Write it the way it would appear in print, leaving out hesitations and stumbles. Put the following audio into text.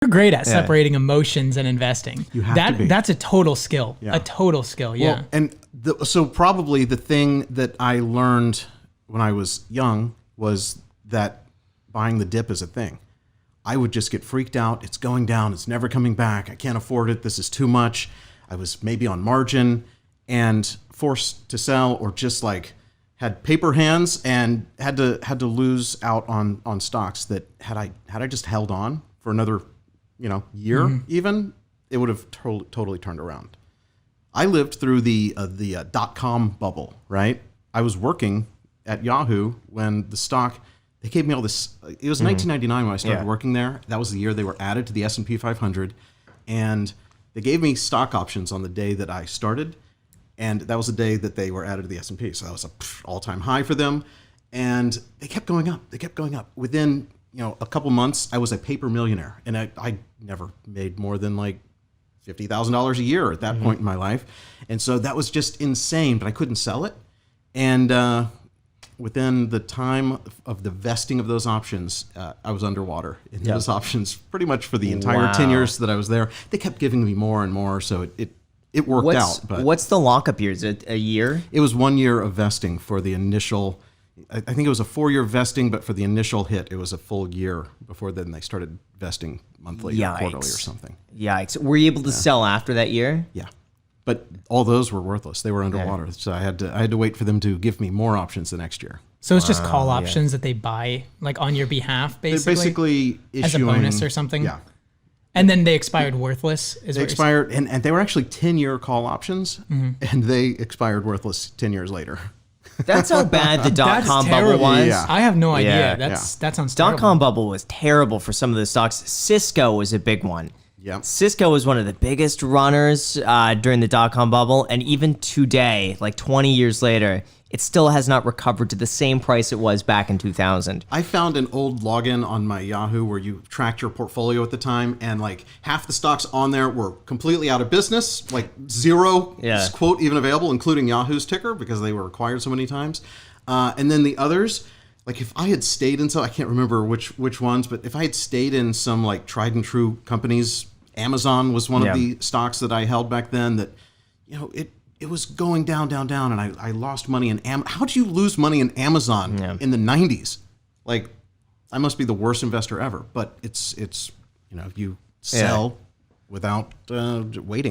You're great at separating emotions and investing. You have to be. That's a total skill. Yeah. A total skill, yeah. Well, and so probably the thing that I learned when I was young was that buying the dip is a thing. I would just get freaked out. It's going down. It's never coming back. I can't afford it. This is too much. I was maybe on margin and forced to sell, or just like had paper hands and had to lose out on stocks that had I just held on for another year, even, it would have totally turned around. I lived through the .com bubble, right? I was working at Yahoo when the stock, they gave me all this. It was 1999 when I started working there. That was the year they were added to the S&P 500. And they gave me stock options on the day that I started. And that was the day that they were added to the S&P. So that was an all-time high for them. And they kept going up. They kept going up. Within a couple months, I was a paper millionaire. And I never made more than like $50,000 a year at that point in my life. And so that was just insane, but I couldn't sell it. And within the time of the vesting of those options, I was underwater in those options pretty much for the entire 10 years that I was there. They kept giving me more and more, so it worked out. But what's the lockup year? Is it a year? It was 1 year of vesting for the initial. I think it was a 4-year vesting, but for the initial hit, it was a full year. Before then, they started vesting monthly or quarterly or something. Yikes. Were you able to sell after that year? Yeah. But all those were worthless. They were underwater. So I had to wait for them to give me more options the next year. So it's just call options that they buy like on your behalf, basically? They're basically issuing, as a bonus or something? Yeah. And then they expired worthless? They expired, and they were actually 10-year call options, and they expired worthless 10 years later. That's how bad the .com bubble terrible. was. Yeah. I have no idea. That sounds terrible. .com bubble was terrible for some of the stocks. Cisco was a big one. Yeah. Cisco was one of the biggest runners during the .com bubble, and even today, like 20 years later, it still has not recovered to the same price it was back in 2000. I found an old login on my Yahoo where you tracked your portfolio at the time, and like half the stocks on there were completely out of business, like zero quote even available, including Yahoo's ticker because they were acquired so many times. And then the others, like if I had stayed in some, I can't remember which ones, but if I had stayed in some like tried and true companies, Amazon was one of the stocks that I held back then that, it was going down, and I lost money in How did you lose money in Amazon in the 90s? Like, I must be the worst investor ever. But it's you sell without waiting.